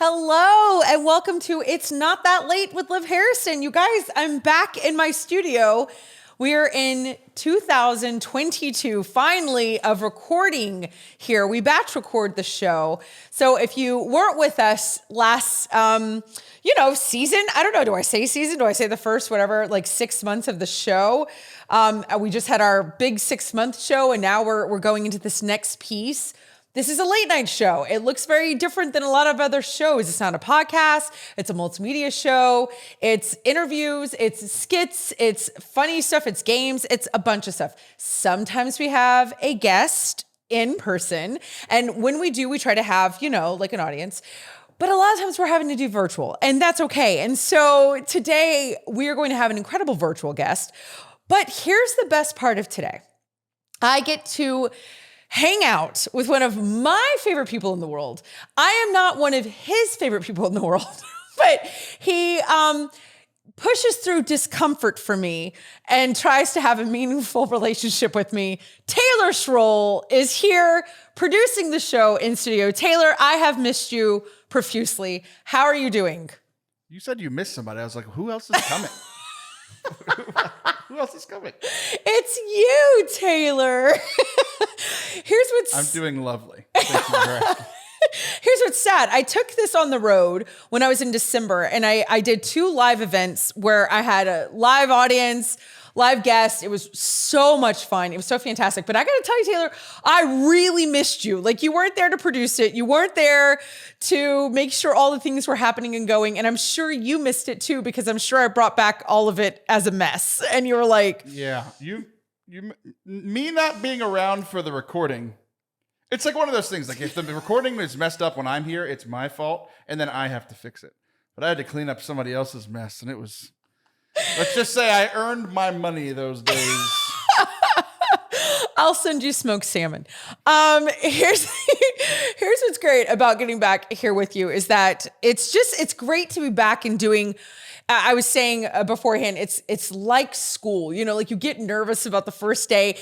Hello and welcome to It's Not That Late with Liv Harrison. You guys, I'm back in my studio. We're in 2022, finally, of recording here. We batch record the show. So if you weren't with us last, season, I don't know, do I say season? Do I say the first, 6 months of the show? We just had our big 6-month show and now we're going into this next piece. This is a late night show. It looks very different than a lot of other shows. It's not a podcast. It's a multimedia show. It's interviews. It's skits. It's funny stuff. It's games. It's a bunch of stuff. Sometimes we have a guest in person. And when we do, we try to have, an audience. But a lot of times we're having to do virtual, and that's okay. And so today we are going to have an incredible virtual guest. But here's the best part of today. I get to hang out with one of my favorite people in the world. I am not one of his favorite people in the world, but he pushes through discomfort for me and tries to have a meaningful relationship with me. Taylor Schroll is here producing the show in studio. Taylor, I have missed you profusely. How are you doing? You said you missed somebody. I was like, who else is coming? Who else is coming? It's you, Taylor. I'm doing lovely. Thank you for asking. Here's what's sad. I took this on the road when I was in December, and I did 2 live events where I had a live audience, live guests. It was so much fun. It was so fantastic. But I got to tell you, Taylor, I really missed you. Like, you weren't there to produce it. You weren't there to make sure all the things were happening and going. And I'm sure you missed it too, because I'm sure I brought back all of it as a mess. And you were like, yeah, me not being around for the recording. It's like one of those things. Like, if the recording is messed up when I'm here, it's my fault. And then I have to fix it. But I had to clean up somebody else's mess. And it was, let's just say I earned my money those days. I'll send you smoked salmon. Here's what's great about getting back here with you is that it's great to be back and doing. I was saying beforehand, it's like school. Like, you get nervous about the first day.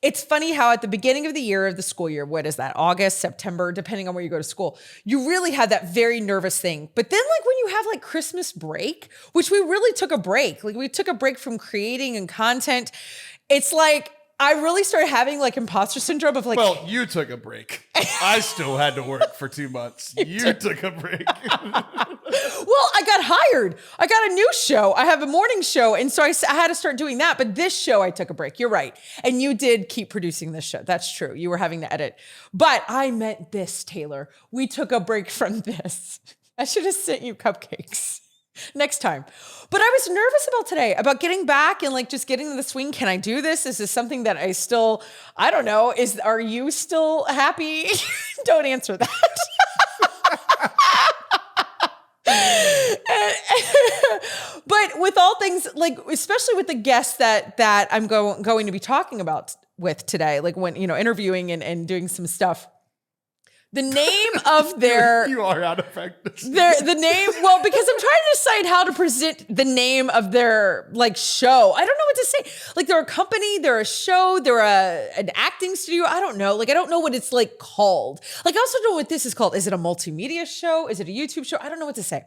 It's funny how at the beginning of the year, of the school year, what is that, August, September, depending on where you go to school, you really have that very nervous thing. But then, like, when you have Christmas break, which we really took a break, we took a break from creating and content. It's like, I really started having imposter syndrome of well, you took a break. I still had to work for 2 months. You took a break. Well, I got hired. I got a new show. I have a morning show. And so I had to start doing that. But this show, I took a break. You're right. And you did keep producing this show. That's true. You were having to edit. But I meant this, Taylor. We took a break from this. I should have sent you cupcakes next time. But I was nervous about today, about getting back and just getting in the swing. Can I do this? Is this something that I don't know. Are you still happy? Don't answer that. But with all things, especially with the guests that I'm going to be talking about with today, when, interviewing and doing some stuff, the name of their... You are out of practice. The name... Well, because I'm trying to decide how to present the name of their, show. I don't know what to say. They're a company, they're a show, they're an acting studio. I don't know. I don't know what it's, called. I also don't know what this is called. Is it a multimedia show? Is it a YouTube show? I don't know what to say.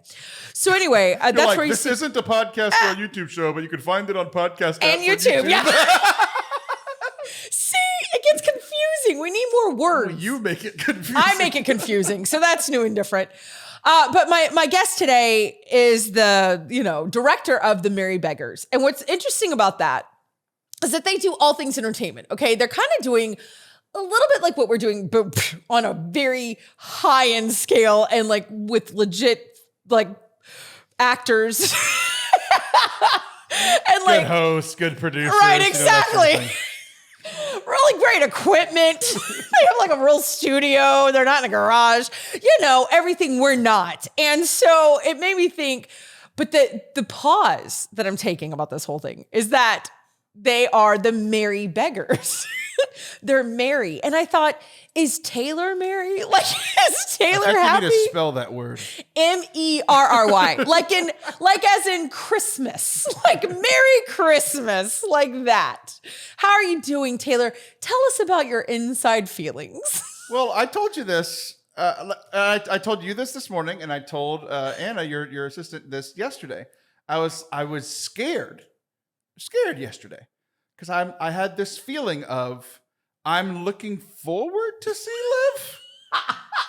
So anyway, that's where this isn't a podcast or a YouTube show, but you can find it on podcast and YouTube. Yeah. See, it gets confusing. We need more words. Well, you make it confusing. I make it confusing. So that's new and different. But my guest today is the, director of the Merry Beggars. And what's interesting about that is that they do all things entertainment. Okay. They're kind of doing a little bit like what we're doing, but on a very high end scale and with legit actors. And good hosts, good producers. Right. Exactly. Really great equipment. They have a real studio. They're not in a garage. Everything we're not. And so it made me think, but the pause that I'm taking about this whole thing is that they are the Merry Beggars. They're merry. And I thought, is Taylor merry? Is Taylor happy? You need to spell that word. Merry. As in Christmas. Merry Christmas. Like that. How are you doing, Taylor? Tell us about your inside feelings. Well, I told you this I told you this morning, and I told Anna, your assistant, this yesterday. I was scared yesterday because I had this feeling of I'm looking forward to see Liv,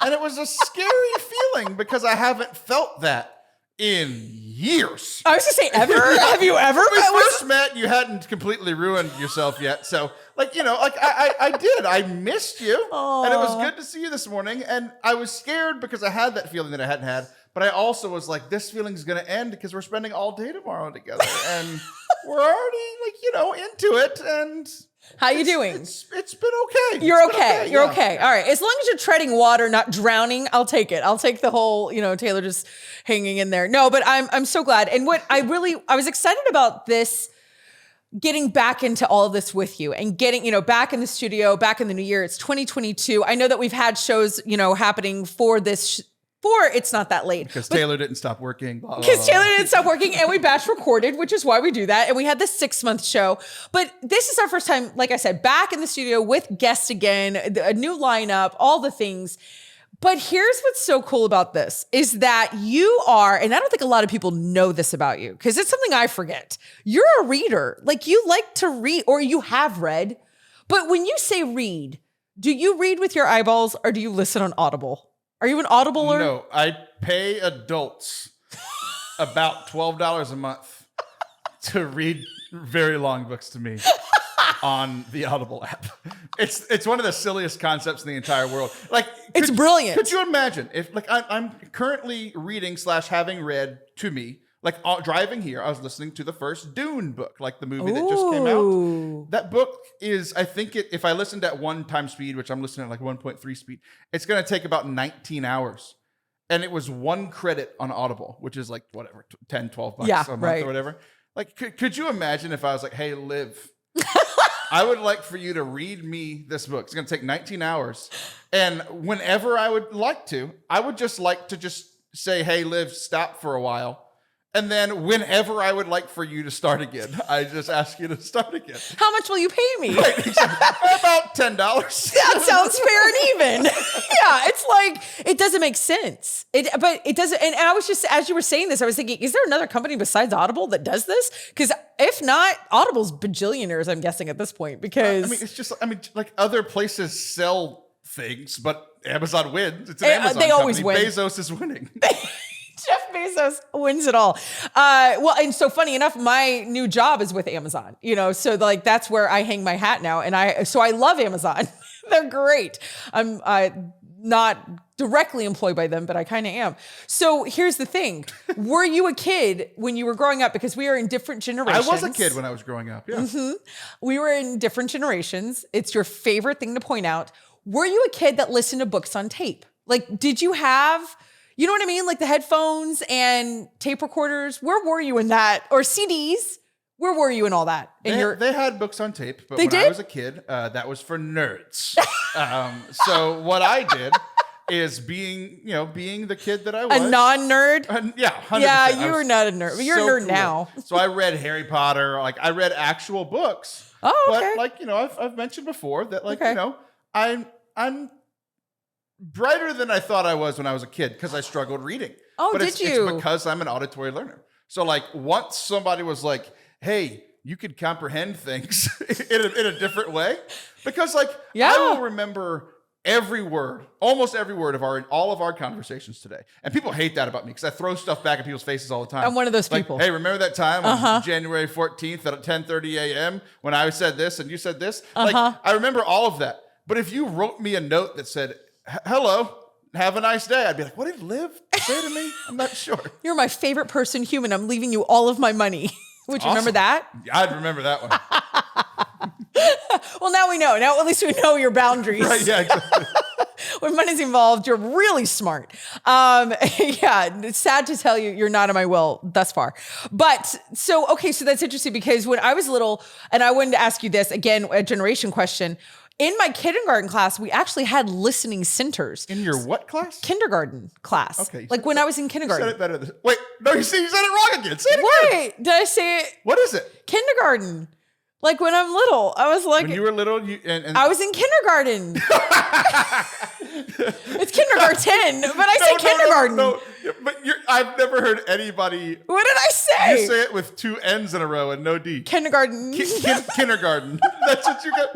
and it was a scary feeling because I haven't felt that in years. I was gonna say, ever? Have you ever? When we first met, you hadn't completely ruined yourself yet. So, I did. I missed you. Aww. And it was good to see you this morning. And I was scared because I had that feeling that I hadn't had. But I also was like, this feeling's going to end because we're spending all day tomorrow together. And we're already, into it. And how you doing? It's been okay. You're okay. You're okay. All right. As long as you're treading water, not drowning, I'll take it. I'll take the whole, Taylor just hanging in there. No, but I'm so glad. And what I was excited about this, getting back into all of this with you and getting, back in the studio, back in the new year. It's 2022. I know that we've had shows, happening for this for It's Not That Late. Because Taylor didn't stop working. Because Taylor didn't stop working, and we batch recorded, which is why we do that. And we had this 6-month show. But this is our first time, like I said, back in the studio with guests again, a new lineup, all the things. But here's what's so cool about this is that you are, and I don't think a lot of people know this about you, because it's something I forget. You're a reader. Like, you like to read, or you have read. But when you say read, do you read with your eyeballs or do you listen on Audible? Are you an Audibler? No, I pay adults about $12 a month to read very long books to me on the Audible app. It's one of the silliest concepts in the entire world. It's brilliant. Could you imagine if I'm currently reading / having read to me, driving here, I was listening to the first Dune book, the movie that just came out. That book is, I think if I listened at 1 time speed, which I'm listening at 1.3 speed, it's going to take about 19 hours. And it was 1 credit on Audible, which is whatever, 10, 12 bucks a month or whatever. Could you imagine if I was like, hey, Liv, I would like for you to read me this book. It's going to take 19 hours. And whenever I would like to, I would just like to just say, hey, Liv, stop for a while. And then whenever I would like for you to start again, I just ask you to start again. How much will you pay me? Right, exactly. About $10. That sounds fair and even. Yeah, it's it doesn't make sense. But it doesn't. And I was just, as you were saying this, I was thinking, is there another company besides Audible that does this? Because if not, Audible's bajillionaires, I'm guessing at this point. Because it's just, other places sell things, but Amazon wins. It's an Amazon they company. Always win. Bezos is winning. Jeff Bezos wins it all. Well, and so funny enough, my new job is with Amazon, so that's where I hang my hat now. And I love Amazon. They're great. I'm not directly employed by them, but I kind of am. So here's the thing. Were you a kid when you were growing up? Because we are in different generations. I was a kid when I was growing up. Yeah. Mm-hmm. We were in different generations. It's your favorite thing to point out. Were you a kid that listened to books on tape? Did you have... You know what I mean? The headphones and tape recorders. Where were you in that? Or CDs? Where were you in all that? They had books on tape, but I was a kid, that was for nerds. So what I did is being the kid that I was. A non-nerd? Yeah, 100%. Yeah, you were not a nerd. You're a nerd cool. now. So I read Harry Potter. I read actual books. Oh, okay. But I've mentioned before that I'm brighter than I thought I was when I was a kid because I struggled reading. Oh, but did you? It's because I'm an auditory learner. So once somebody was like, hey, you could comprehend things in a different way. Because I will remember every word, almost every word of all of our conversations today. And people hate that about me because I throw stuff back at people's faces all the time. I'm one of those people. Hey, remember that time on January 14th at 10:30 a.m. when I said this and you said this? I remember all of that. But if you wrote me a note that said, hello, have a nice day, I'd be like, what did Liv say to me? I'm not sure. You're my favorite person human. I'm leaving you all of my money. Would you remember that? I'd remember that one. Well, now we know. Now at least we know your boundaries. Right, yeah, exactly. When money's involved, you're really smart. Yeah, it's sad to tell you, you're not in my will thus far. But so that's interesting because when I was little, and I wanted to ask you this, again, a generation question. In my kindergarten class, we actually had listening centers. In your what class? Kindergarten class. Okay. When I was in kindergarten. You said it better. Wait, no, you said it wrong again. Say it again. Wait, did I say it? What is it? Kindergarten. Like when I'm little, I was like, When you were little, I was in kindergarten. It's kindergarten, but I say kindergarten. No, but I've never heard anybody. What did I say? You say it with two N's in a row and no D. Kindergarten. Kindergarten. That's what you got.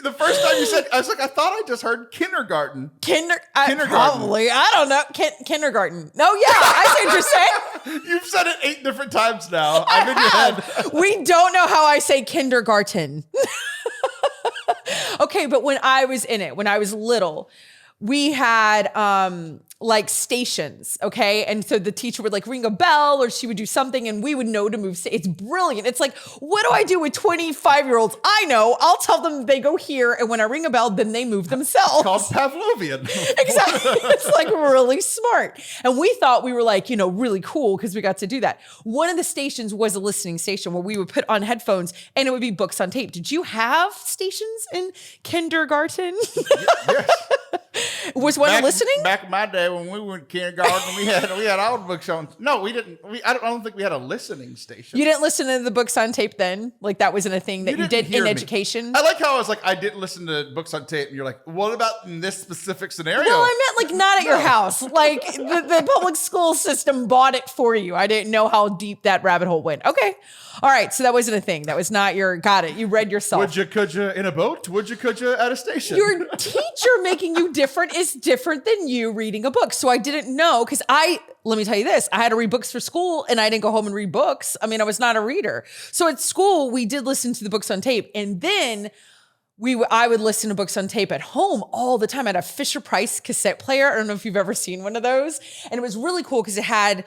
The first time you said, I was like, I thought I just heard kindergarten. Kindergarten. Probably. I don't know. Kindergarten. No, yeah, I see what you're saying. You've said it 8 different times now. I'm in your head. We don't know how I say kindergarten. Okay, but when I was in it, when I was little, we had like stations, okay? And so the teacher would like ring a bell or she would do something and we would know to move. It's brilliant. It's like, what do I do with 25-year-olds? I know. I'll tell them they go here and when I ring a bell, then they move themselves. Called Pavlovian. Exactly. It's like really smart. And we thought we were like, really cool because we got to do that. One of the stations was a listening station where we would put on headphones and it would be books on tape. Did you have stations in kindergarten? Yes. Was one listening? Back in my day when we were in kindergarten, we had all the books on. No, we didn't. I don't think we had a listening station. You didn't listen to the books on tape then? Like that wasn't a thing that you did in education? I like how I was like, I didn't listen to books on tape. And you're like, what about in this specific scenario? Well, I meant like not at your house. Like the public school system bought it for you. I didn't know how deep that rabbit hole went. Okay. All right. So that wasn't a thing. That was not got it. You read yourself. Would you, could you in a boat? Would you, could you at a station? Your teacher making you different is different than you reading a book. So I didn't know because let me tell you this, I had to read books for school and I didn't go home and read books. I mean, I was not a reader. So at school, we did listen to the books on tape and then I would listen to books on tape at home all the time. I had a Fisher Price cassette player. I don't know if you've ever seen one of those. And it was really cool because it had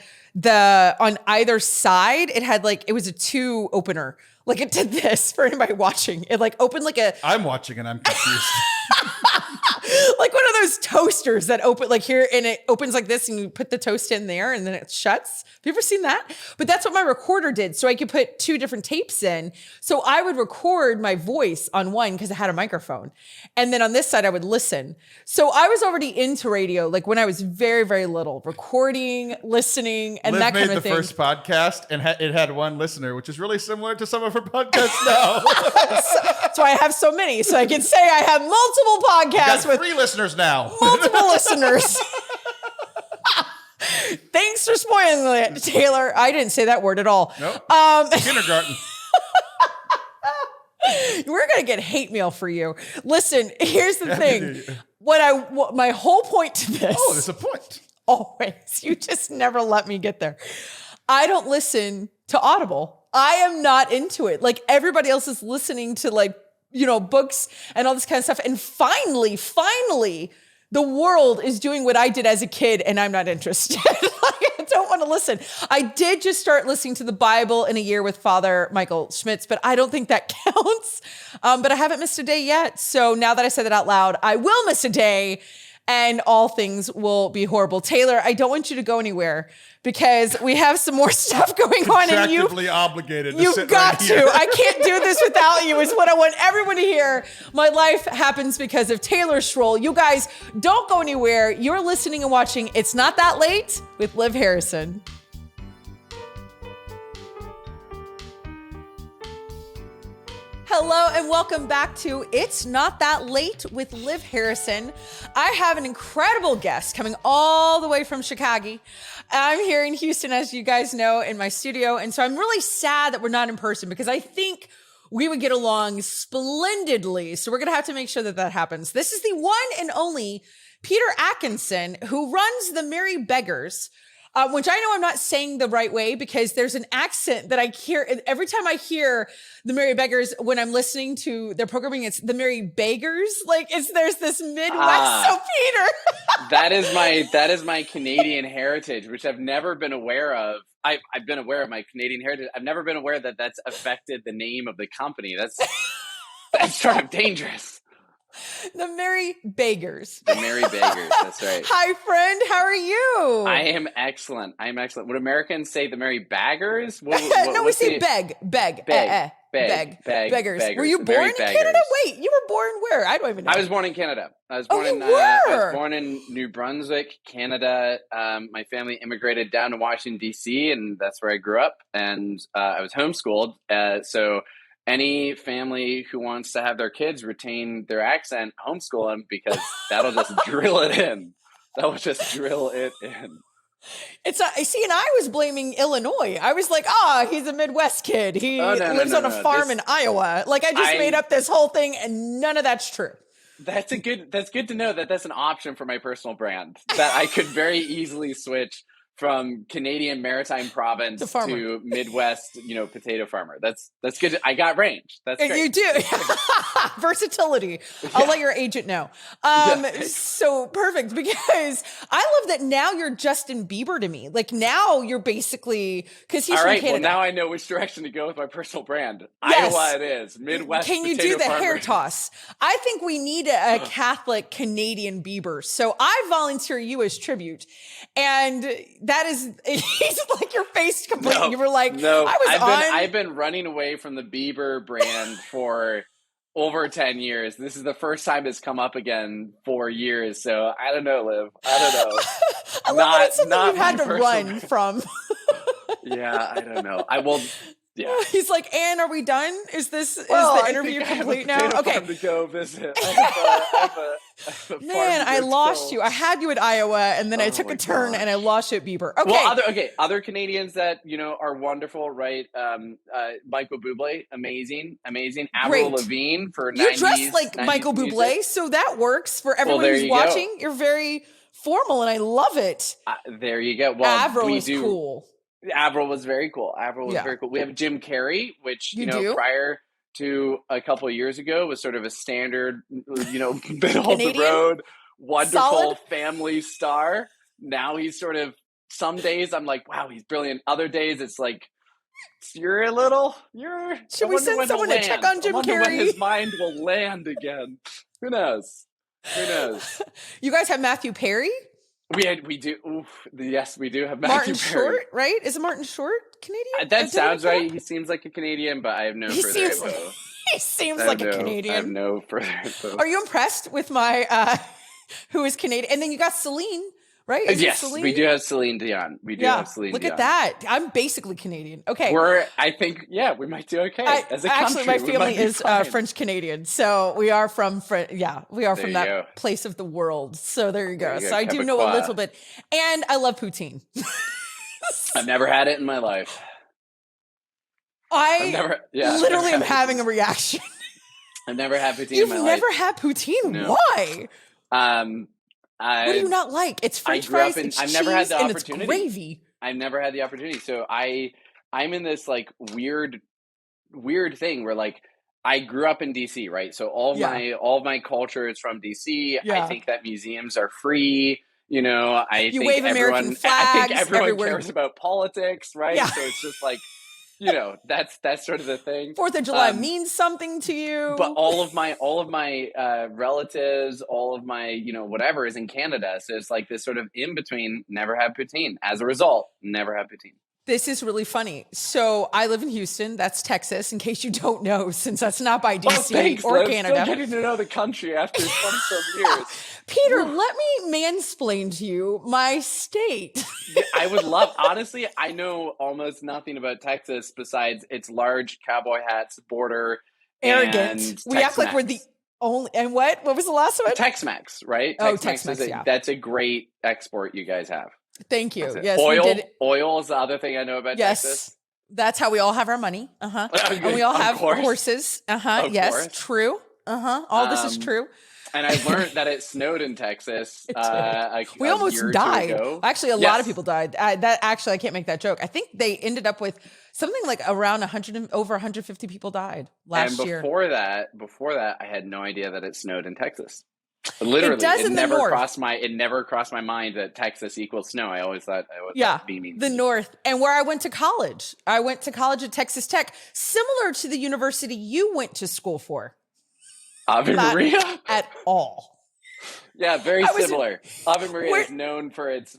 on either side, it was a 2 opener. Like it did this for anybody watching. It like opened like I'm watching and I'm confused. Like one of those toasters that open like here and it opens like this and you put the toast in there and then it shuts. Have you ever seen that? But that's what my recorder did. So I could put 2 different tapes in. So I would record my voice on one because it had a microphone. And then on this side, I would listen. So I was already into radio, like when I was very, very little, recording, listening, and Liv that kind of made thing. the first podcast and it had 1 listener, which is really similar to some of her podcasts now. That's why I have so many. So I can say I have multiple podcasts with 3 listeners now. Multiple listeners. Thanks for spoiling it, Taylor. I didn't say that word at all. Nope. Kindergarten. We're gonna get hate mail for you. Listen, here's the thing. My whole point to this. Oh, there's a point. Always. You just never let me get there. I don't listen to Audible. I am not into it. Like everybody else is listening to books and all this kind of stuff. And finally, the world is doing what I did as a kid and I'm not interested. I don't want to listen. I did just start listening to the Bible in a year with Father Michael Schmitz, but I don't think that counts. But I haven't missed a day yet. So now that I said that out loud, I will miss a day and all things will be horrible. Taylor, I don't want you to go anywhere because we have some more stuff going on and you've obligated to you've sit got right to. here. I can't do this without you is what I want everyone to hear. My life happens because of Taylor Schroll. You guys don't go anywhere. You're listening and watching It's Not That Late with Liv Harrison. Hello and welcome back to It's Not That Late with Liv Harrison. I have an incredible guest coming all the way from Chicago. I'm here in Houston, as you guys know, in my studio. And so I'm really sad that we're not in person because I think we would get along splendidly. So we're going to have to make sure that that happens. This is the one and only Peter Atkinson, who runs the Merry Beggars, which I know I'm not saying the right way because there's an accent that I hear every time I hear the Merry Beggars when I'm listening to their programming. It's the Merry Beggars. There's this Midwest. So Peter, that is my Canadian heritage, which I've never been aware of. I've been aware of my Canadian heritage. I've never been aware that that's affected the name of the company. That's sort of dangerous. The Merry Beggars. The Merry Beggars. That's right. Hi, friend. How are you? I am excellent. Would Americans say the Merry Baggers? No, we say beg. Beggars. Beggars. Were you born in Canada? Wait, you were born where? I don't even know. I was born in Canada. I was born in New Brunswick, Canada. My family immigrated down to Washington, D.C., and that's where I grew up. And I was homeschooled. any family who wants to have their kids retain their accent, homeschool them, because that'll just drill it in. That will just drill it in. It's not, see, and I was blaming Illinois. I was like, he's a Midwest kid. He lives on a farm in Iowa. Like, I just made up this whole thing, and none of that's true. That's good to know that that's an option for my personal brand, that I could very easily switch from Canadian Maritime Province to Midwest, potato farmer. That's good. I got range. That's great. You do. Versatility. I'll let your agent know. So perfect, because I love that now you're Justin Bieber to me. Like, now you're basically, because he's from Canada. Well, now I know which direction to go with my personal brand. Yes. Iowa it is. Midwest. Can you do the hair toss? I think we need a Catholic Canadian Bieber. So I volunteer you as tribute. And that is, he's like your face completely. You were like, I've been running away from the Bieber brand for over 10 years. This is the first time it's come up again for years. So I don't know, Liv. I don't know. I love that it's something you've had to run from. Yeah, I don't know. I will. Yeah. He's like, Anne, are we done? Is the interview complete now? Okay. To go visit. Man, I lost you. I had you at Iowa, and then I took a turn and I lost you at Bieber. Okay. Well, other Canadians that are wonderful, right? Michael Bublé, amazing. Avril Lavigne for 90s. You dress like Michael Bublé, so that works for everyone who's watching. You're very formal, and I love it. There you go. Well, Avril is cool. Avril was very cool. Very cool. We have Jim Carrey, which, prior to a couple of years ago was sort of a standard, middle of the road, wonderful family star. Now he's sort of, some days I'm like, wow, he's brilliant. Other days it's like, should we send someone to check on Jim Carrey? When his mind will land again. Who knows? You guys have Matthew Perry? We do. Oof, yes, we do have Matthew Martin Perry. Short, right? Is it Martin Short Canadian? That sounds right. He seems like a Canadian, but I have no further info. He seems like a Canadian. I have no further info. Are you impressed with my who is Canadian? And then you got Celine, right? Yes, we do have Celine Dion. Look at that. I'm basically Canadian. Okay. I think, we might do okay as a country. Actually, my family is French Canadian, so we are from that place of the world. So there you go. So I do know a little bit, and I love poutine. I've never had it in my life. Literally am having a reaction. I've never had poutine You've in my life. You've never had poutine? No. Why? What do you not like? It's French fries, it's cheese, I've never had the and opportunity. It's gravy. I've never had the opportunity. So I'm in this like weird thing where like I grew up in DC, right? So all of my culture is from DC. I think that museums are free. I think American flags everyone everywhere. Cares about politics, right? Yeah. So it's just like, that's sort of the thing. 4th of July means something to you. But all of my relatives, all of my, whatever is in Canada. So it's like this sort of in between, never have poutine. As a result, never have poutine. This is really funny. So I live in Houston. That's Texas, in case you don't know, since that's not by DC or Canada. Still getting to know the country after 20-some years. Peter, let me mansplain to you my state. I would love, honestly, I know almost nothing about Texas besides its large cowboy hats, border, arrogant. We act like we're the only, and what was the last one? Tex-Mex, right? Tex-Mex, that's a great export you guys have. Thank you. Yes, oil is the other thing I know about Texas. That's how we all have our money. And we all have horses. Yes, course. True. All this is true. And I learned that it snowed in Texas. We almost died. Actually, a lot of people died. I can't make that joke. I think they ended up with something like around over 150 people died last year. And before that, I had no idea that it snowed in Texas. Literally, it never crossed my mind that Texas equals snow. I always thought beaming. The North. And where I went to college. I went to college at Texas Tech, similar to the university you went to school for. Ave Maria? At all. Yeah, very similar. Ave Maria is known for its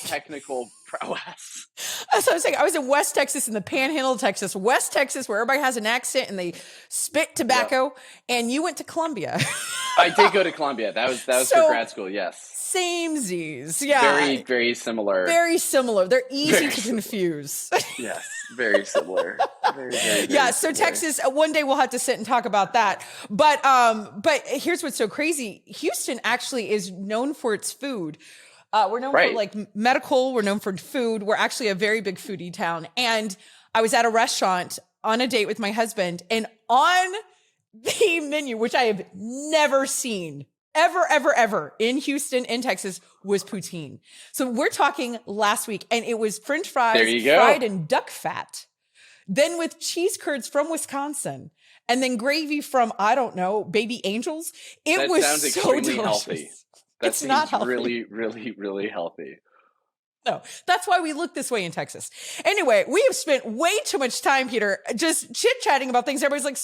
technical prowess. That's what I was saying. I was in West Texas, in the Panhandle of Texas, West Texas, where everybody has an accent and they spit tobacco. Yeah. And you went to Columbia. I did go to Columbia. That was for grad school. Yes. Samesies. Yeah. Very, very similar. Very similar. They're easy to confuse. Yes. Very similar. Very, very, very Yeah, so similar. Texas, one day we'll have to sit and talk about that. But here's what's so crazy. Houston actually is known for its food. We're known for like medical. We're known for food. We're actually a very big foodie town. And I was at a restaurant on a date with my husband, and on the menu, which I have never seen ever in Houston, in Texas, was poutine. So we're talking last week, and it was French fries fried in duck fat, then with cheese curds from Wisconsin, and then gravy from, I don't know, baby angels. That was sounds so extremely delicious. Healthy. It's not healthy. Really, really, really healthy. No, that's why we look this way in Texas. Anyway, we have spent way too much time, Peter, just chit-chatting about things. Everybody's like,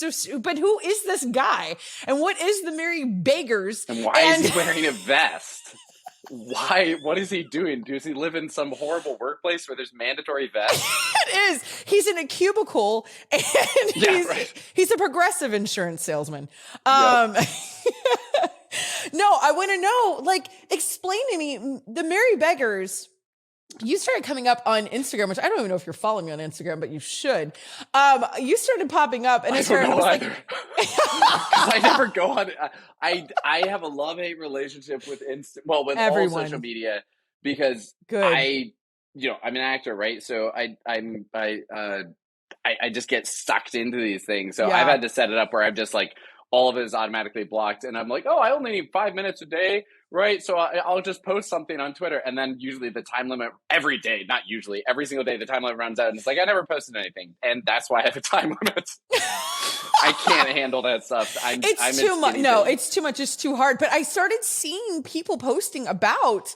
but who is this guy? And what is the Merry Beggars? And why is he wearing a vest? Why? What is he doing? Does he live in some horrible workplace where there's mandatory vests? It is. He's in a cubicle, and he's a Progressive insurance salesman. Yep. No, I want to know, like, explain to me, the Merry Beggars. You started coming up on Instagram, which I don't even know if you're following me on Instagram, but you should. You started popping up, and I don't know either. Because I never go on. I have a love-hate relationship with with everyone. All social media, because I'm an actor, right? So I just get sucked into these things. So I've had to set it up where I'm just like, all of it is automatically blocked, and I'm like, oh, I only need 5 minutes a day. Right. So I'll just post something on Twitter, and then usually the time limit every single day, the time limit runs out, and it's like, I never posted anything. And that's why I have a time limit. I can't handle that stuff. It's too much. No, it's too much. It's too hard. But I started seeing people posting about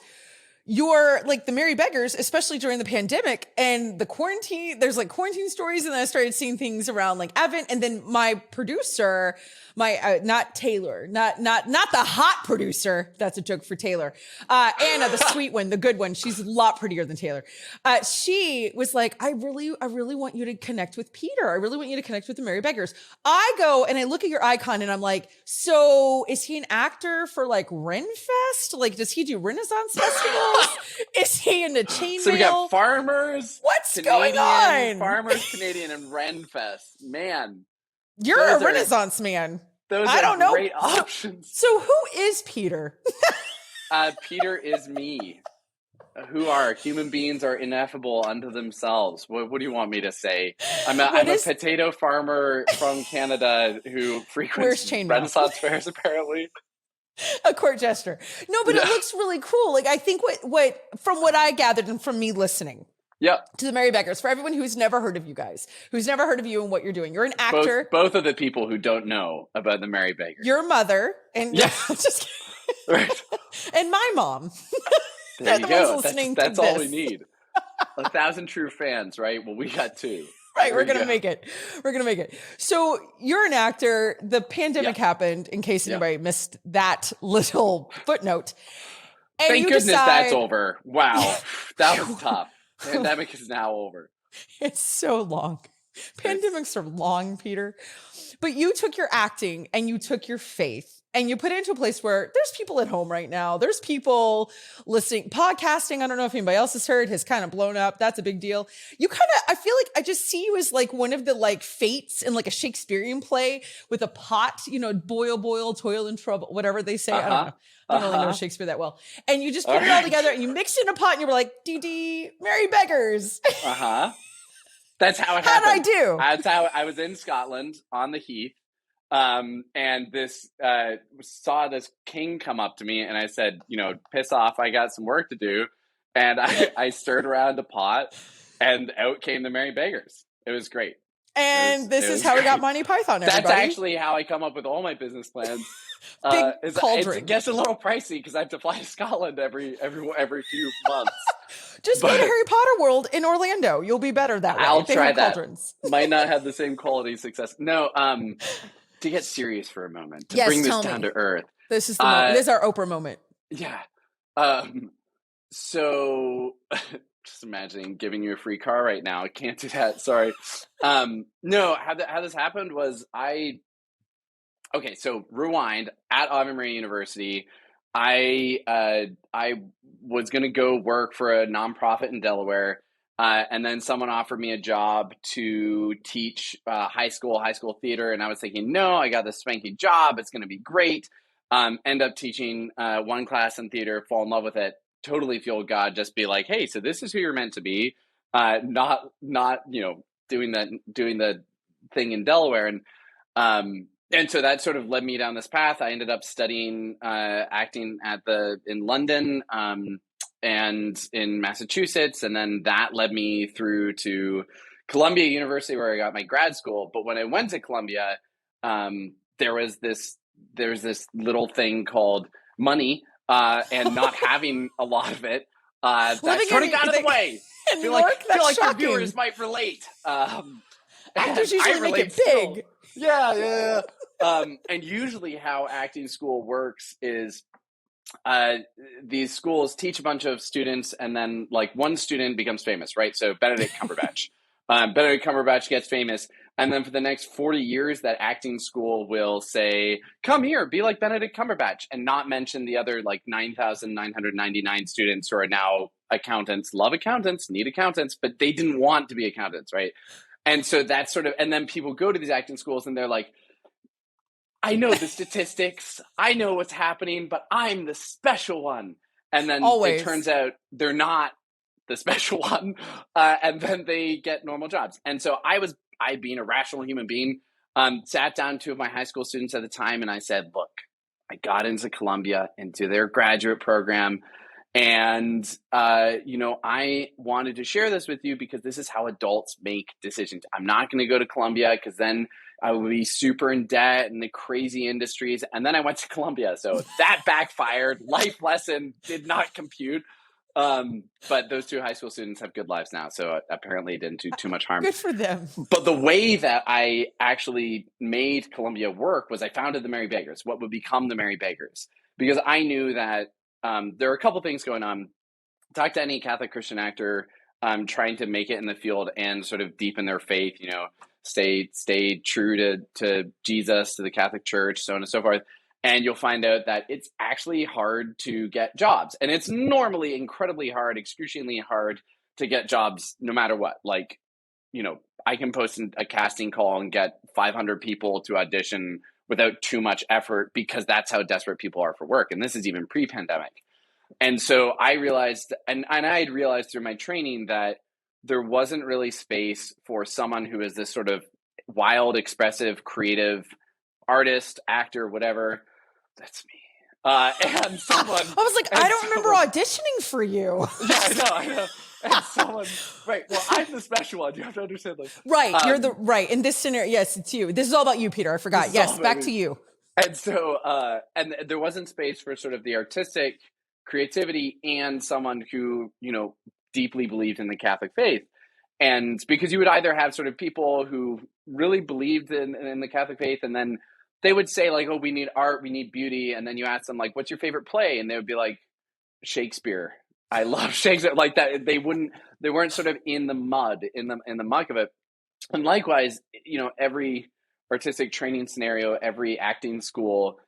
the Merry Beggars, especially during the pandemic and the quarantine. There's like quarantine stories. And then I started seeing things around like Advent. And then my producer, not Taylor, not the hot producer. That's a joke for Taylor. Anna, the sweet one, the good one. She's a lot prettier than Taylor. She was like, I really want you to connect with Peter. I really want you to connect with the Merry Beggars. I go and I look at your icon and I'm like, so is he an actor for like Renfest? Like, does he do Renaissance festivals? Is he into chainmail? So we got farmers. What's going on? Farmers, Canadian, and Renfest. Man. You're a Renaissance man. I don't know. Great options. So who is Peter? Peter is me. Human beings are ineffable unto themselves. What do you want me to say? I'm a potato farmer from Canada who frequents Renaissance fairs, apparently. A court jester. No, but it looks really cool. Like, I think what from what I gathered and from me listening to the Merry Beggars, for everyone who's never heard of you guys, who's never heard of you and what you're doing, you're an actor. Both of the people who don't know about the Merry Beggars. Your mother and just right. And my mom. There you go. That's all we need. 1,000 true fans, right? Well, we got 2. Right, we're going to make it. We're going to make it. So you're an actor. The pandemic happened, in case anybody missed that little footnote. And thank goodness that's over. Wow. That was tough. Pandemic is now over. It's so long. Pandemics are long, Peter. But you took your acting and you took your faith and you put it into a place where there's people at home right now. There's people listening, podcasting. I don't know if anybody else has heard, has kind of blown up. That's a big deal. I feel like I just see you as like one of the like fates in like a Shakespearean play with a pot, boil, toil and trouble, whatever they say. I don't know. I don't really know Shakespeare that well. And you just put it all together and you mix it in a pot and you were like, DD, Merry Beggars. That's how it happened. How'd I do? That's how I was in Scotland on the heath. And saw this king come up to me and I said, piss off. I got some work to do. And I stirred around a pot and out came the Merry Beggars. It was great. And this is how we got Monty Python, everybody. That's actually how I come up with all my business plans. Big cauldron. It gets a little pricey because I have to fly to Scotland every few months. Just go to Harry Potter World in Orlando. You'll be better that way. I'll try that. Cauldrons. Might not have the same quality success. No, to get serious for a moment, to bring this down to earth. This is the moment. This is our Oprah moment. Yeah. So just imagining giving you a free car right now. I can't do that. Sorry. No, how this happened was so rewind at Ave Maria University. I was going to go work for a nonprofit in Delaware. And then someone offered me a job to teach high school theater. And I was thinking, no, I got this swanky job. It's going to be great. End up teaching one class in theater, fall in love with it, totally feel God just be like, hey, so this is who you're meant to be. Not doing the thing in Delaware. And so that sort of led me down this path. I ended up studying acting in London and in Massachusetts. And then that led me through to Columbia University, where I got my grad school. But when I went to Columbia, there was this little thing called money and not having a lot of it. That sort of got in the way. I feel like your viewers might relate. Actors usually make it big. Yeah. And usually how acting school works is these schools teach a bunch of students, and then like one student becomes famous, right? So Benedict Cumberbatch. Benedict Cumberbatch gets famous, and then for the next 40 years, that acting school will say, come here, be like Benedict Cumberbatch, and not mention the other like 9,999 students who are now accountants, love accountants, need accountants, but they didn't want to be accountants, right? And so that's sort of, and then people go to these acting schools and they're like, I know the statistics, I know what's happening, but I'm the special one. And then It turns out they're not the special one. And then they get normal jobs. And so I being a rational human being, sat down two of my high school students at the time. And I said, look, I got into Columbia, into their graduate program. And, I wanted to share this with you because this is how adults make decisions. I'm not going to go to Columbia because then I would be super in debt and the crazy industries. And then I went to Columbia. So that backfired. Life lesson did not compute. But those two high school students have good lives now. So apparently it didn't do too much harm. Good for them. But the way that I actually made Columbia work was I founded the Merry Beggars, what would become the Merry Beggars, because I knew that there are a couple things going on. Talk to any Catholic Christian actor trying to make it in the field and sort of deepen their faith, stay true to Jesus, to the Catholic Church, so on and so forth. And you'll find out that it's actually hard to get jobs. And it's normally incredibly hard, excruciatingly hard to get jobs no matter what. Like, I can post a casting call and get 500 people to audition without too much effort because that's how desperate people are for work. And this is even pre-pandemic. And so I realized, and I had realized through my training that there wasn't really space for someone who is this sort of wild, expressive, creative artist, actor, whatever. That's me. And someone. I was like, I don't remember auditioning for you. Yeah, I know. And someone, right. Well, I'm the special one. You have to understand. Right. You're right. In this scenario, yes, it's you. This is all about you, Peter. I forgot. Yes, back to you. And so, and there wasn't space for sort of the artistic creativity and someone who, deeply believed in the Catholic faith. And because you would either have sort of people who really believed in the Catholic faith, and then they would say like, oh, we need art, we need beauty. And then you ask them like, what's your favorite play? And they would be like, Shakespeare. I love Shakespeare. Like that. They weren't sort of in the mud, in the muck of it. And likewise, every artistic training scenario, every acting school,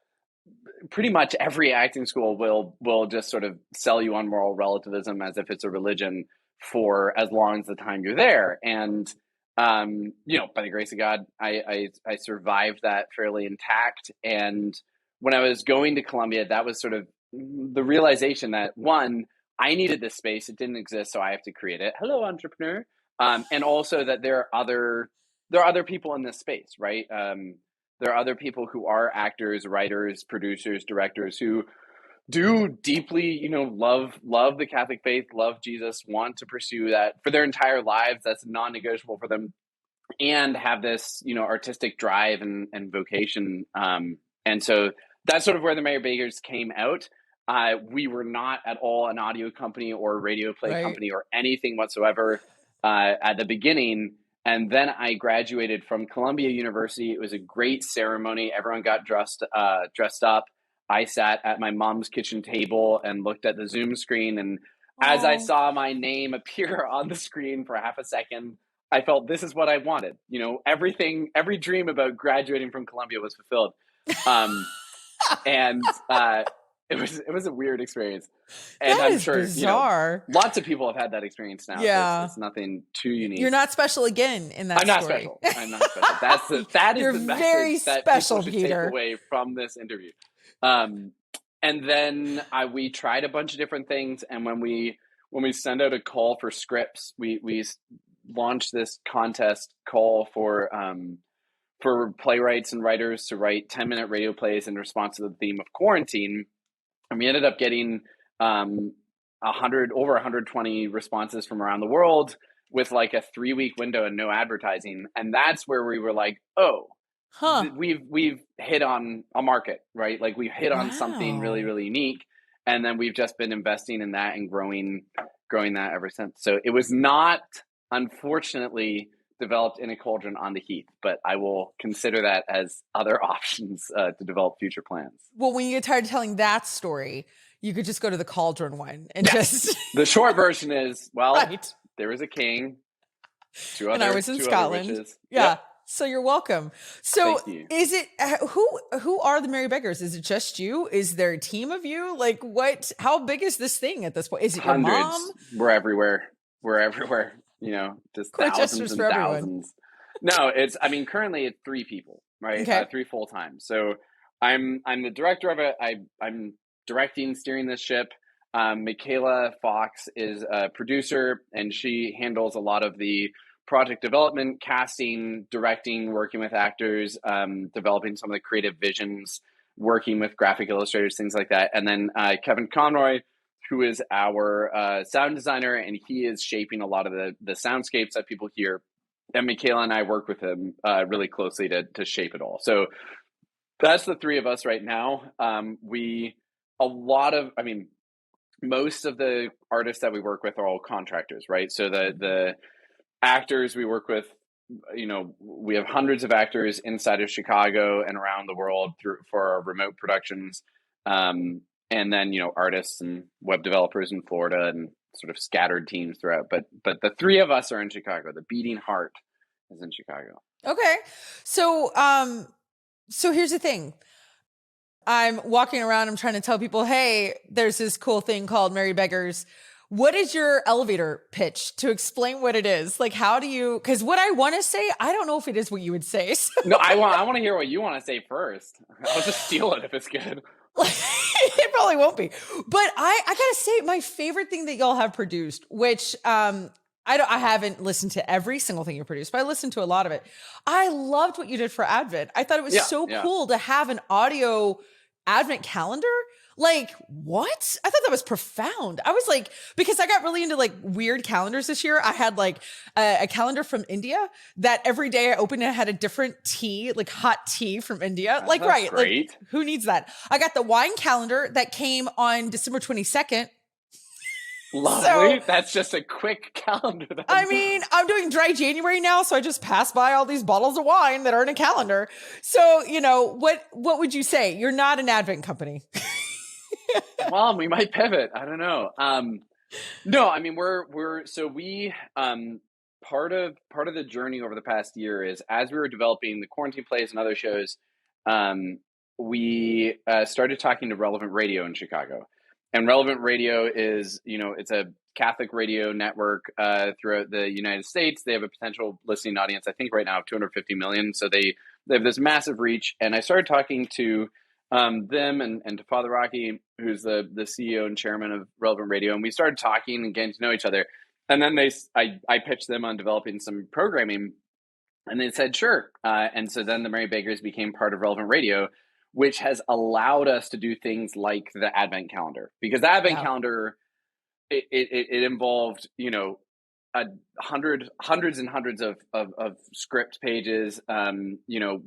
pretty much every acting school will just sort of sell you on moral relativism as if it's a religion for as long as the time you're there. And, by the grace of God, I survived that fairly intact. And when I was going to Columbia, that was sort of the realization that, one, I needed this space. It didn't exist, so I have to create it. Hello, entrepreneur. And also that there are other people in this space, right? There are other people who are actors, writers, producers, directors who do deeply, love the Catholic faith, love Jesus, want to pursue that for their entire lives. That's non-negotiable for them, and have this, artistic drive and vocation. And so that's sort of where the Merry Beggars came out. We were not at all an audio company or a radio play company or anything whatsoever at the beginning. And then I graduated from Columbia University. It was a great ceremony. Everyone got dressed up. I sat at my mom's kitchen table and looked at the Zoom screen. And as I saw my name appear on the screen for half a second, I felt this is what I wanted. Every dream about graduating from Columbia was fulfilled. And it was a weird experience. And That I'm is sure, bizarre. lots of people have had that experience now. Yeah. So it's nothing too unique. You're not special again in that I'm not story. special. I'm not special. That is You're the very message that special, people should Peter. take away from this interview. And then we tried a bunch of different things. And when we send out a call for scripts, we launched this contest call for playwrights and writers to write 10-minute radio plays in response to the theme of quarantine. And we ended up getting over 120 responses from around the world with like a 3-week window and no advertising. And that's where we were like, oh, we've hit on a market, right? Like we've hit on something really, really unique. And then we've just been investing in that and growing that ever since. So it was not, unfortunately, developed in a cauldron on the heath, but I will consider that as other options to develop future plans. Well, when you get tired of telling that story, you could just go to the cauldron one and just. The short version is, well, Right. There was a king, and I was in Scotland. Witches. Yeah. Yep. So you're welcome. So Thank you. is it who are the Merry Beggars? Is it just you? Is there a team of you? Like how big is this thing at this point? Is it Hundreds. your mom? We're everywhere. Just thousands and thousands. No, currently it's 3 people, right? Okay. 3 full-time. So I'm the director of it. I'm directing, steering this ship. Michaela Fox is a producer, and she handles a lot of the project development, casting, directing, working with actors, developing some of the creative visions, working with graphic illustrators, things like that. And then Kevin Conroy, who is our sound designer, and he is shaping a lot of the soundscapes that people hear. And Michaela and I work with him really closely to shape it all. So that's the 3 of us right now. Most of the artists that we work with are all contractors, right? So the actors we work with, we have hundreds of actors inside of Chicago and around the world for our remote productions. And then, artists and web developers in Florida and sort of scattered teams throughout. But the 3 of us are in Chicago. The beating heart is in Chicago. Okay. So here's the thing. I'm walking around, I'm trying to tell people, hey, there's this cool thing called Merry Beggars. What is your elevator pitch to explain what it is? Like, how do you, because what I want to say, I don't know if it is what you would say. So. No, I want to hear what you want to say first. I'll just steal it if it's good. It probably won't be. But I gotta say, my favorite thing that y'all have produced, which I haven't listened to every single thing you produced, but I listened to a lot of it. I loved what you did for Advent. I thought it was so cool to have an audio Advent calendar. Like, what? I thought that was profound. I was like, because I got really into like weird calendars this year. I had like a calendar from India that every day I opened it had a different tea, like hot tea from India. Like, right. Great. Like, who needs that? I got the wine calendar that came on December 22nd. Lovely. So, that's just a quick calendar. I'm doing dry January now, so I just pass by all these bottles of wine that are in a calendar. So, what would you say? You're not an Advent company. Well, we might pivot. I don't know. No, part of the journey over the past year is as we were developing the quarantine plays and other shows, we started talking to Relevant Radio in Chicago. And Relevant Radio is, it's a Catholic radio network throughout the United States. They have a potential listening audience, I think right now, of 250 million. So they have this massive reach. And I started talking to them and to Father Rocky, who's the CEO and chairman of Relevant Radio. And we started talking and getting to know each other. And then I pitched them on developing some programming. And they said, sure. And so then the Merry Beggars became part of Relevant Radio, which has allowed us to do things like the Advent calendar. Because the Advent calendar, it involved, hundreds and hundreds of script pages. We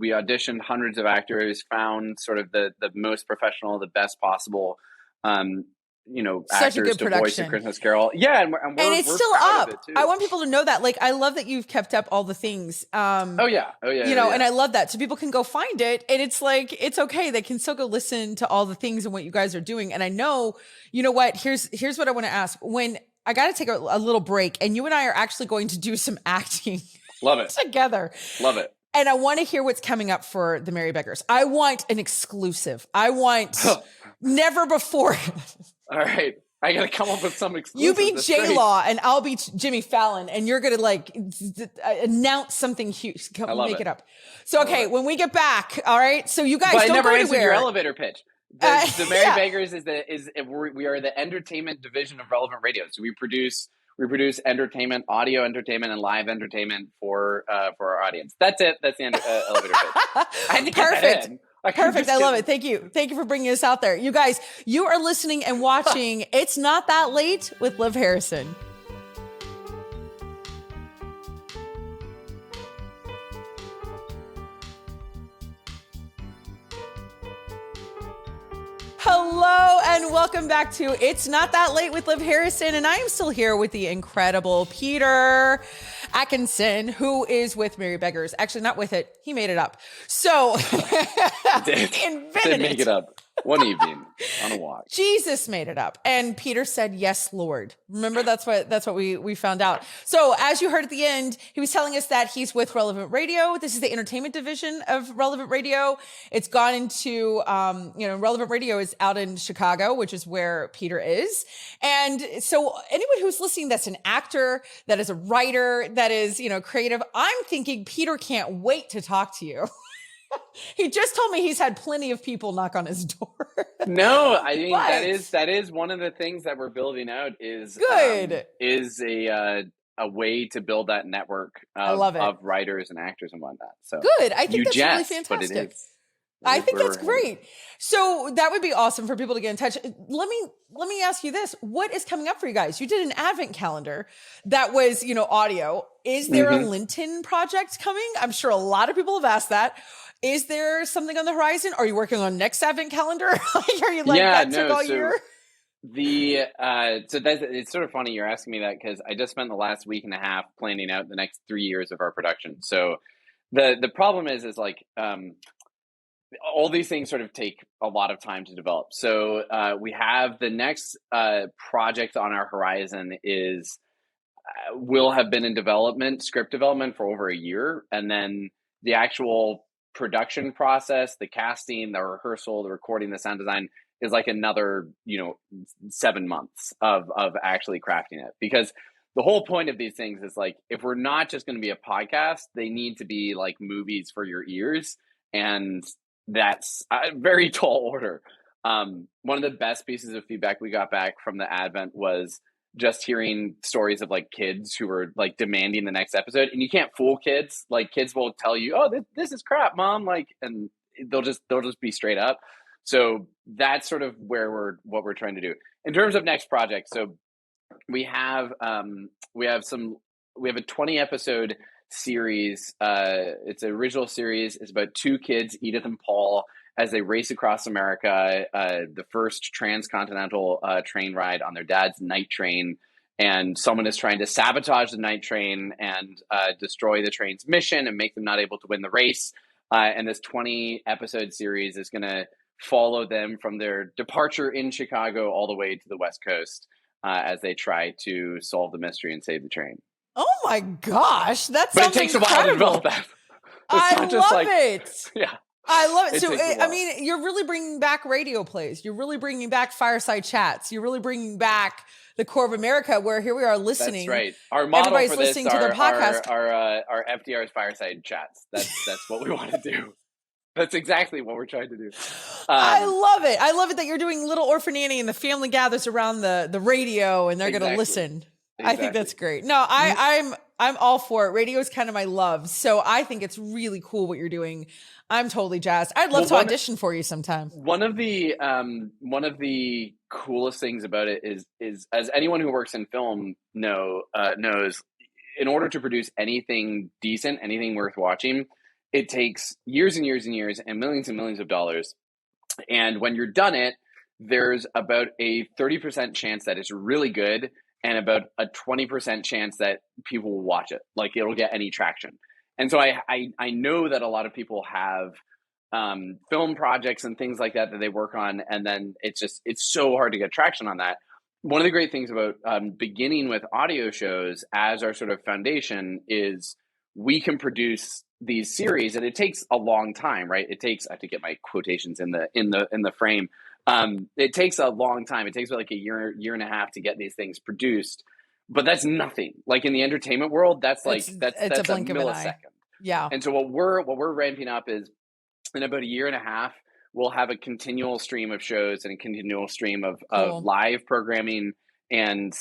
auditioned hundreds of actors, found sort of the most professional, the best possible, such actors a good to production. voice a Christmas Carol. Yeah, and it's still up. I want people to know that. Like, I love that you've kept up all the things. And I love that. So people can go find it. And it's like, it's okay. They can still go listen to all the things and what you guys are doing. And I know, here's what I want to ask. When I got to take a little break, and you and I are actually going to do some acting. Love it. Together. Love it. And I want to hear what's coming up for the Merry Beggars. I want an exclusive. I want never before. All right. I got to come up with some You exclusives. be That's J-Law and I'll be Jimmy Fallon, and you're going to like announce something huge. I love Make it. it up. So, okay, when we get back, all right. So you guys But I don't never go answered anywhere. your elevator pitch. The Merry Yeah. Beggars we are the entertainment division of Relevant Radio. So we produce entertainment, audio entertainment, and live entertainment for our audience. That's it. That's the elevator pitch. I had to get that in. Perfect. I love it. Thank you. Thank you for bringing us out there. You guys, you are listening and watching It's Not That Late with Liv Harrison. Hello and welcome back to It's Not That Late with Liv Harrison. And I am still here with the incredible Peter Atkinson, who is with Merry Beggars. Actually, not with it. He made it up. So Did make it up one evening on a walk. Jesus made it up. And Peter said, yes, Lord. Remember, that's what we found out. So as you heard at the end, he was telling us that he's with Relevant Radio. This is the entertainment division of Relevant Radio. It's gone into, Relevant Radio is out in Chicago, which is where Peter is. And so anyone who's listening, that's an actor, that is a writer, that is, creative, I'm thinking Peter can't wait to talk to you. He just told me he's had plenty of people knock on his door. No, I mean, that is one of the things that we're building out is good. Is a way to build that network of writers and actors and whatnot. So good. I think that's really fantastic. But it is. I think that's great. So that would be awesome for people to get in touch. Let me ask you this. What is coming up for you guys? You did an advent calendar that was, audio. Is there a Lenten project coming? I'm sure a lot of people have asked that. Is there something on the horizon? Are you working on next advent calendar? Are you took all year? It's sort of funny you're asking me that because I just spent the last week and a half planning out the next 3 years of our production. So the problem is like all these things sort of take a lot of time to develop. So we have the next project on our horizon will have been in script development for over a year, and then the actual production process, the casting, the rehearsal, the recording, the sound design is like another 7 months of actually crafting it, because the whole point of these things is like, if we're not just going to be a podcast, they need to be like movies for your ears, and that's a very tall order. One of the best pieces of feedback we got back from the Advent was just hearing stories of like kids who were like demanding the next episode, and you can't fool kids. Like, kids will tell you, "Oh, this is crap, mom," like, and they'll just be straight up. So that's sort of what we're trying to do in terms of next project. So we have a 20 episode series. It's an original series. It's about two kids, Edith and Paul, as they race across America, the first transcontinental train ride on their dad's night train. And someone is trying to sabotage the night train and destroy the train's mission and make them not able to win the race. And this 20 episode series is going to follow them from their departure in Chicago all the way to the West Coast as they try to solve the mystery and save the train. Oh my gosh, that's but it takes a while to develop that. I love it. Yeah. I love it. So, I mean, you're really bringing back radio plays. You're really bringing back fireside chats. You're really bringing back the core of America, where here we are listening. That's right. Our model Everybody's for this listening to the podcast. Our FDR's fireside chats. That's what we want to do. That's exactly what we're trying to do. I love it. I love it that you're doing Little Orphan Annie and the family gathers around the radio and they're going to listen. Exactly. I think that's great. No, I'm all for it. Radio is kind of my love. So I think it's really cool what you're doing. I'm totally jazzed. I'd love to audition for you sometime. One of the coolest things about it is as anyone who works in film knows, in order to produce anything decent, anything worth watching, it takes years and years and years and millions of dollars. And when you're done it, there's about a 30% chance that it's really good and about a 20% chance that people will watch it, like it'll get any traction. And so I know that a lot of people have film projects and things like that they work on, and then it's so hard to get traction on that. One of the great things about beginning with audio shows as our sort of foundation is we can produce these series, and it takes a long time, right? I have to get my quotations in the frame. It takes a long time. It takes like a year and a half to get these things produced, but that's nothing. Like in the entertainment world, that's a blink of an eye. millisecond. Yeah. And so what we're ramping up is in about a year and a half, we'll have a continual stream of shows and a continual stream of live programming and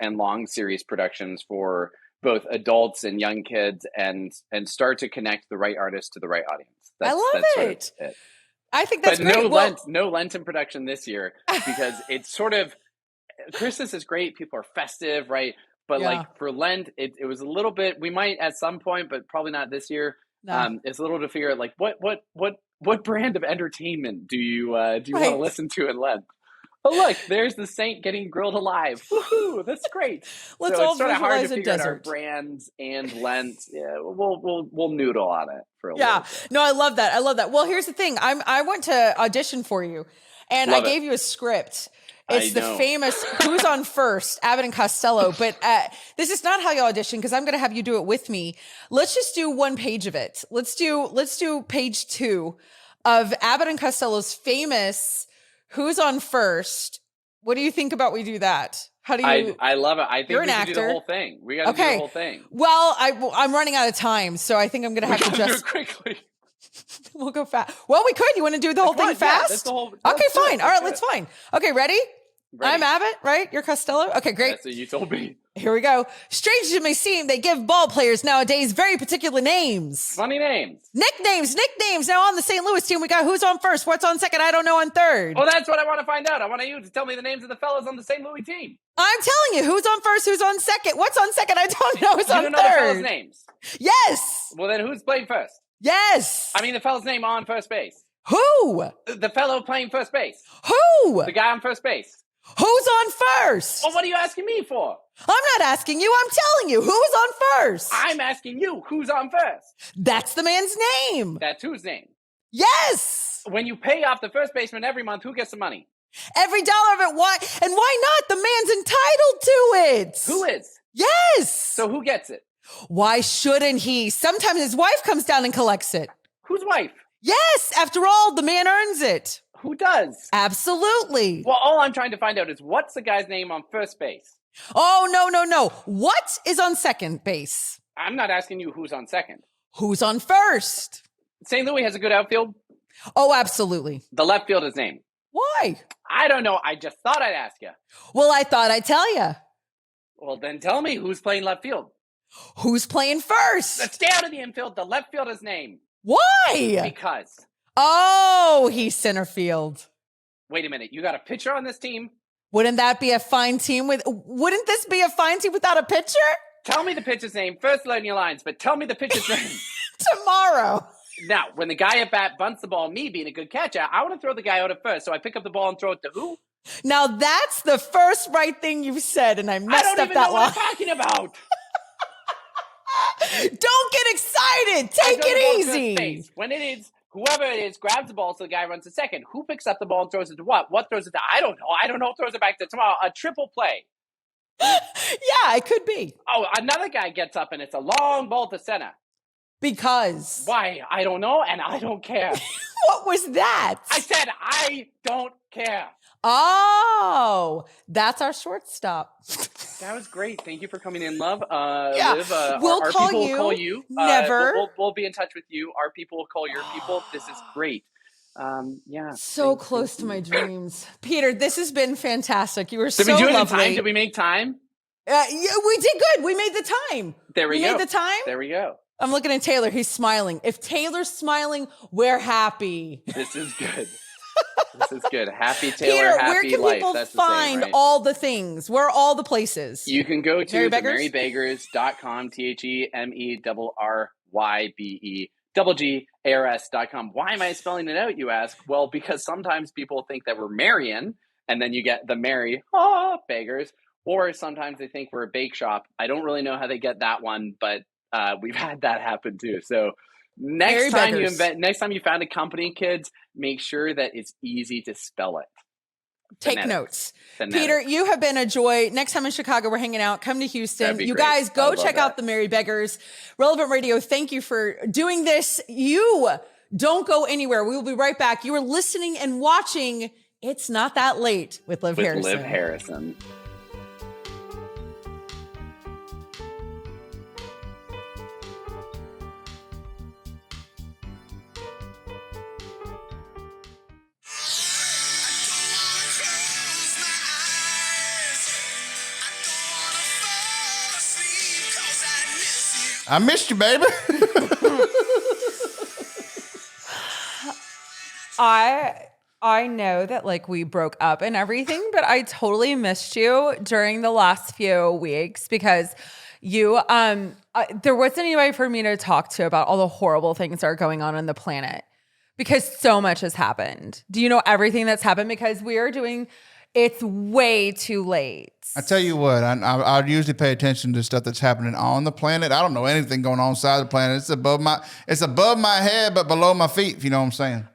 long series productions for both adults and young kids, and start to connect the right artist to the right audience. I love it. Sort of it. I think that's but great. No Lenten production this year, because it's sort of, Christmas is great. People are festive, right? But like for Lent, it was a little bit, we might at some point, but probably not this year. No. It's a little to figure out like what brand of entertainment do you want to listen to in Lent? Oh, look, there's the saint getting grilled alive. Woohoo, that's great. Let's all it's sort of hard to figure out desert. our brands and Lent. Yeah, we'll noodle on it for a little bit. No, I love that. Well, here's the thing. I went to audition for you, and I gave you a script. It's the famous Who's on First, Abbott and Costello. But this is not how you audition, because I'm going to have you do it with me. Let's just do one page of it. Let's do page 2 of Abbott and Costello's famous Who's on First. What do you think about we do that? How do you? I love it. I think you're we an can do the whole thing. We got to do the whole thing. Well, I'm running out of time, so I think I'm going to have to just do it quickly. We'll go fast. Well, we could. You want to do the whole thing fast? That's the whole. Okay, fine. All right, let's fine. Okay, ready? I'm Abbott, right? You're Costello? Okay, great. That's what you told me. Here we go. Strange as it may seem, they give ball players nowadays very particular names. Funny names. Nicknames. Now on the St. Louis team, we got Who's on First, What's on Second, I don't know on Third. Well, that's what I want to find out. I want you to tell me the names of the fellas on the St. Louis team. I'm telling you, Who's on First, Who's on Second, What's on Second, I don't know who's on You Third. don't know the fellas' names? Yes. Well, then who's playing first? Yes. I mean the fella's name on first base. Who? The fellow playing first base. Who? The guy on first base. Who's on first? Well, what are you asking me for? I'm not asking you. I'm telling you. Who's on first? I'm asking you. Who's on first? That's the man's name. That's whose name? Yes. When you pay off the first baseman every month, who gets the money? Every dollar of it. Why? And why not? The man's entitled to it. Who is? Yes. So who gets it? Why shouldn't he? Sometimes his wife comes down and collects it. Whose wife? Yes. After all, the man earns it. Who does? Absolutely. Well, all I'm trying to find out is what's the guy's name on first base? Oh, no. What is on second base? I'm not asking you who's on second. Who's on first? St. Louis has a good outfield. Oh, absolutely. The left fielder's name. Why? I don't know. I just thought I'd ask you. Well, I thought I'd tell you. Well, then tell me who's playing left field. Who's playing first? Let's stay out of the infield. The left fielder's name. Why? Because. Oh, he's center field. Wait a minute. You got a pitcher on this team? Wouldn't this be a fine team without a pitcher? Tell me the pitcher's name. First learn your lines, but tell me the pitcher's name. Tomorrow. Now, when the guy at bat bunts the ball, me being a good catcher, I want to throw the guy out at first. So I pick up the ball and throw it to who? Now that's the first right thing you've said, and I messed up that I don't even know line. what I'm talking about. Don't get excited. Take it easy. When it is, whoever it is grabs the ball so the guy runs to second. Who picks up the ball and throws it to what? What throws it to? I don't know. Throws it back to tomorrow. A triple play. Yeah, it could be. Oh, another guy gets up and it's a long ball to center. Because. Why? I don't know, and I don't care. What was that? I said I don't care. Oh, that's our shortstop. That was great. Thank you for coming in, love. Yeah. Liv, we'll our call people you. Will call you. Never. We'll be in touch with you. Our people will call your people. This is great. Yeah. So close to my dreams. Peter, this has been fantastic. You were so Did we do it lovely. in time? Did we make time? Yeah, we did good. We made the time. There we go. We made the time. There we go. I'm looking at Taylor. He's smiling. If Taylor's smiling, we're happy. This is good. This is good. Happy Taylor, Peter, happy where can life. people That's find the saying, right? all the things? Where are all the places? You can go to Merry Beggars? merrybeggars.com, TheMerryBeggars.com. Why am I spelling it out, you ask? Well, because sometimes people think that we're Marian, and then you get the Merry Beggars, or sometimes they think we're a bake shop. I don't really know how they get that one, but we've had that happen too. So next time you found a company, kids, make sure that it's easy to spell it. Take notes. Phonetics. Peter, you have been a joy. Next time in Chicago, we're hanging out. Come to Houston. That'd be You great. guys I go would check love out the Merry Beggars. Relevant Radio, thank you for doing this. You don't go anywhere. We will be right back. You are listening and watching It's Not That Late with Liv Harrison. Liv Harrison. I missed you, baby. I know that like we broke up and everything, but I totally missed you during the last few weeks because you there wasn't anybody for me to talk to about all the horrible things that are going on the planet because so much has happened. Do you know everything that's happened? Because we are doing it's way too late. I tell you what, I usually pay attention to stuff that's happening on the planet. I don't know anything going on inside the planet. It's above my head, but below my feet, if you know what I'm saying.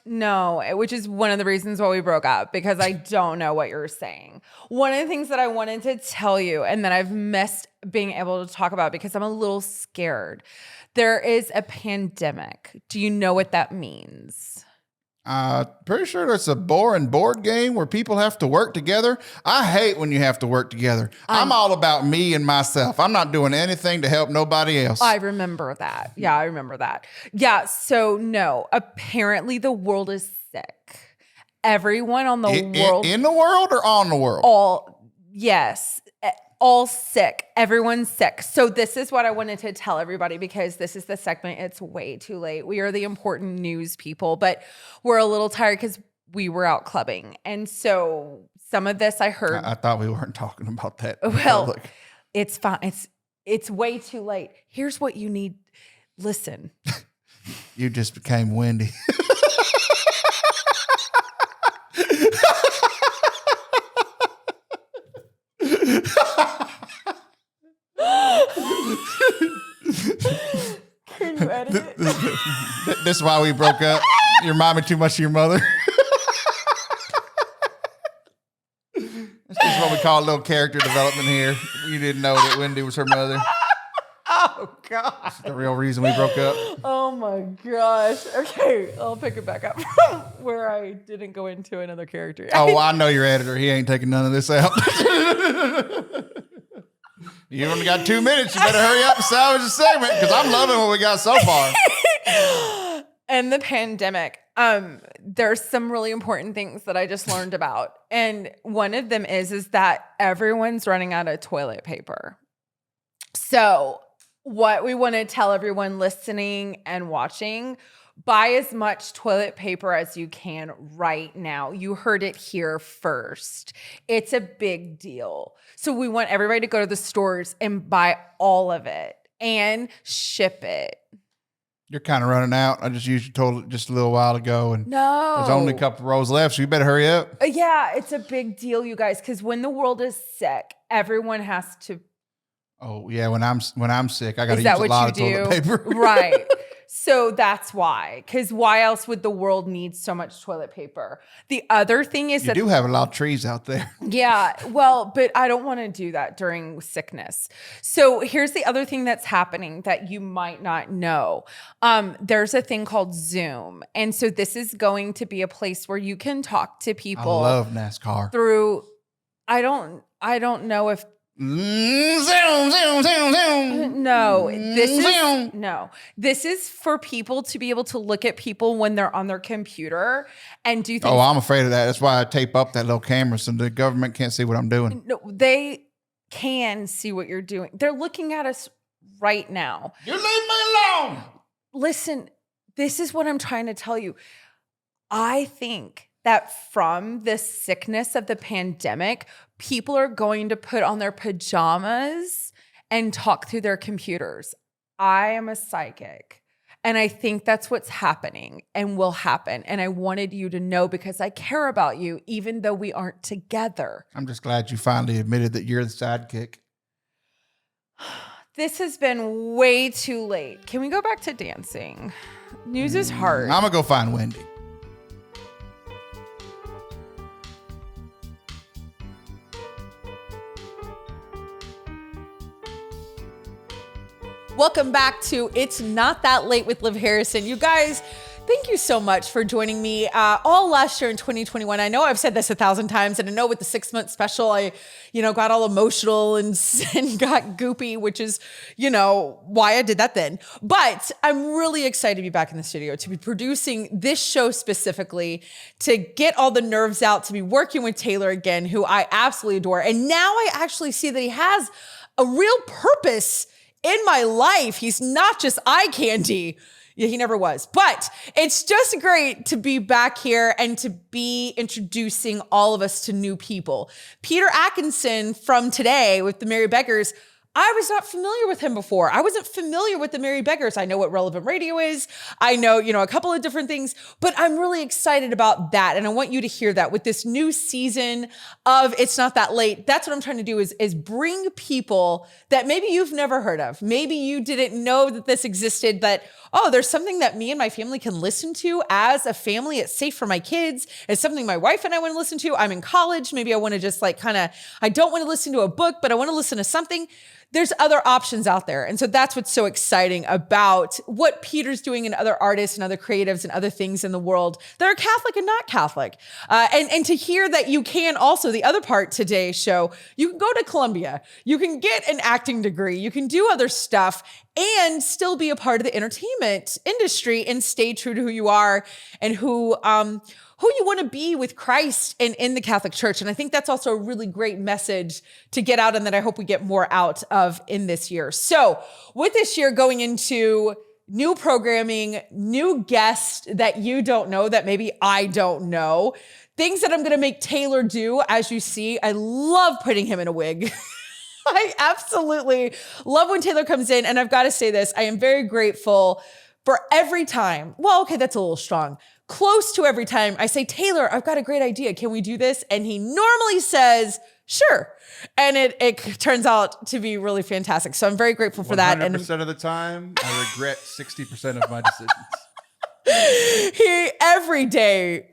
No, which is one of the reasons why we broke up, because I don't know what you're saying. One of the things that I wanted to tell you and that I've missed being able to talk about because I'm a little scared. There is a pandemic. Do you know what that means? Pretty sure that's a boring board game where people have to work together. I hate when you have to work together. I'm all about me and myself. I'm not doing anything to help nobody else. I remember that. Yeah, I remember that. Yeah, so no, apparently the world is sick. Everyone on the world. In the world or on the world? All sick. Everyone's sick. So this is what I wanted to tell everybody because this is the segment. It's way too late. We are the important news people, but we're a little tired because we were out clubbing. And so some of this I heard. I thought we weren't talking about that. Well, it's fine. It's way too late. Here's what you need. Listen. You just became Wendy. Can you edit it? This is why we broke up. You remind me too much of your mother. This is what we call a little character development here. You didn't know that Wendy was her mother. Oh, God. That's the real reason we broke up. Oh, my gosh. Okay, I'll pick it back up from where I didn't go into another character. Oh, I know your editor. He ain't taking none of this out. You only got 2 minutes. You better hurry up and salvage the segment because I'm loving what we got so far. And the pandemic. There's some really important things that I just learned about. And one of them is that everyone's running out of toilet paper. So what we want to tell everyone listening and watching, buy as much toilet paper as you can right now. You heard it here first. It's a big deal. So we want everybody to go to the stores and buy all of it and ship it. You're kind of running out. I just used your toilet just a little while ago, and No. there's only a couple rows left, so you better hurry up. Yeah, it's a big deal, you guys, because when the world is sick, everyone has to. Oh yeah, when I'm sick, I got to Is use that a what lot you of do? toilet paper. Right. So that's why. Because why else would the world need so much toilet paper? The other thing is You do have a lot of trees out there. Yeah, well, but I don't want to do that during sickness. So here's the other thing that's happening that you might not know. There's a thing called Zoom. And so this is going to be a place where you can talk to people. I love NASCAR. Through, I don't know if Zoom, zoom, zoom, zoom. No, this is for people to be able to look at people when they're on their computer and do things. Oh, I'm afraid of that. That's why I tape up that little camera so the government can't see what I'm doing. No, they can see what you're doing. They're looking at us right now. You leave me alone. Listen, this is what I'm trying to tell you. I think that from the sickness of the pandemic, people are going to put on their pajamas and talk through their computers. I am a psychic, and I think that's what's happening and will happen. And I wanted you to know because I care about you, even though we aren't together. I'm just glad you finally admitted that you're the sidekick. This has been way too late. Can we go back to dancing? News is hard. I'm going to go find Wendy. Welcome back to It's Not That Late with Liv Harrison. You guys, thank you so much for joining me all last year in 2021. I know I've said this 1,000 times, and I know with the 6-month special, I, got all emotional and got goopy, which is, why I did that then. But I'm really excited to be back in the studio, to be producing this show specifically, to get all the nerves out, to be working with Taylor again, who I absolutely adore. And now I actually see that he has a real purpose in my life. He's not just eye candy. Yeah, he never was. But it's just great to be back here and to be introducing all of us to new people. Peter Atkinson from Today with the Merry Beggars, I was not familiar with him before. I wasn't familiar with the Merry Beggars. I know what Relevant Radio is. I know, a couple of different things, but I'm really excited about that. And I want you to hear that with this new season of It's Not That Late. That's what I'm trying to do is bring people that maybe you've never heard of. Maybe you didn't know that this existed, but there's something that me and my family can listen to as a family. It's safe for my kids. It's something my wife and I want to listen to. I'm in college. Maybe I want to just I don't want to listen to a book, but I want to listen to something. There's other options out there. And so that's what's so exciting about what Peter's doing and other artists and other creatives and other things in the world that are Catholic and not Catholic. And to hear that you can also, the other part today's show, you can go to Columbia, you can get an acting degree, you can do other stuff and still be a part of the entertainment industry and stay true to who you are and who you want to be with Christ and in the Catholic Church. And I think that's also a really great message to get out and that I hope we get more out of in this year. So with this year going into new programming, new guests that you don't know, that maybe I don't know, things that I'm going to make Taylor do. As you see, I love putting him in a wig. I absolutely love when Taylor comes in. And I've got to say this, I am very grateful for every time. Well, okay, that's a little strong. Close to every time I say, Taylor, I've got a great idea. Can we do this? And he normally says, sure. And it turns out to be really fantastic. So I'm very grateful for that. 100% of the time, I regret 60% of my decisions. He every day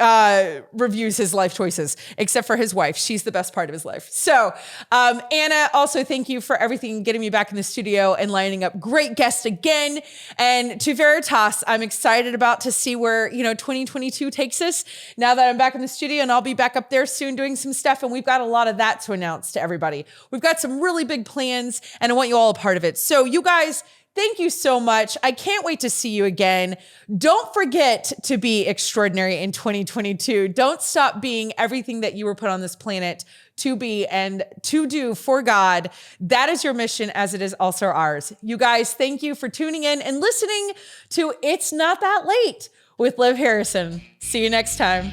reviews his life choices, except for his wife. She's the best part of his life. So, Anna, also thank you for everything, getting me back in the studio and lining up great guests again. And to Veritas, I'm excited about to see where 2022 takes us. Now that I'm back in the studio, and I'll be back up there soon doing some stuff, and we've got a lot of that to announce to everybody. We've got some really big plans, and I want you all a part of it. So, you guys, thank you so much. I can't wait to see you again. Don't forget to be extraordinary in 2022. Don't stop being everything that you were put on this planet to be and to do for God. That is your mission, as it is also ours. You guys, thank you for tuning in and listening to It's Not That Late with Liv Harrison. See you next time.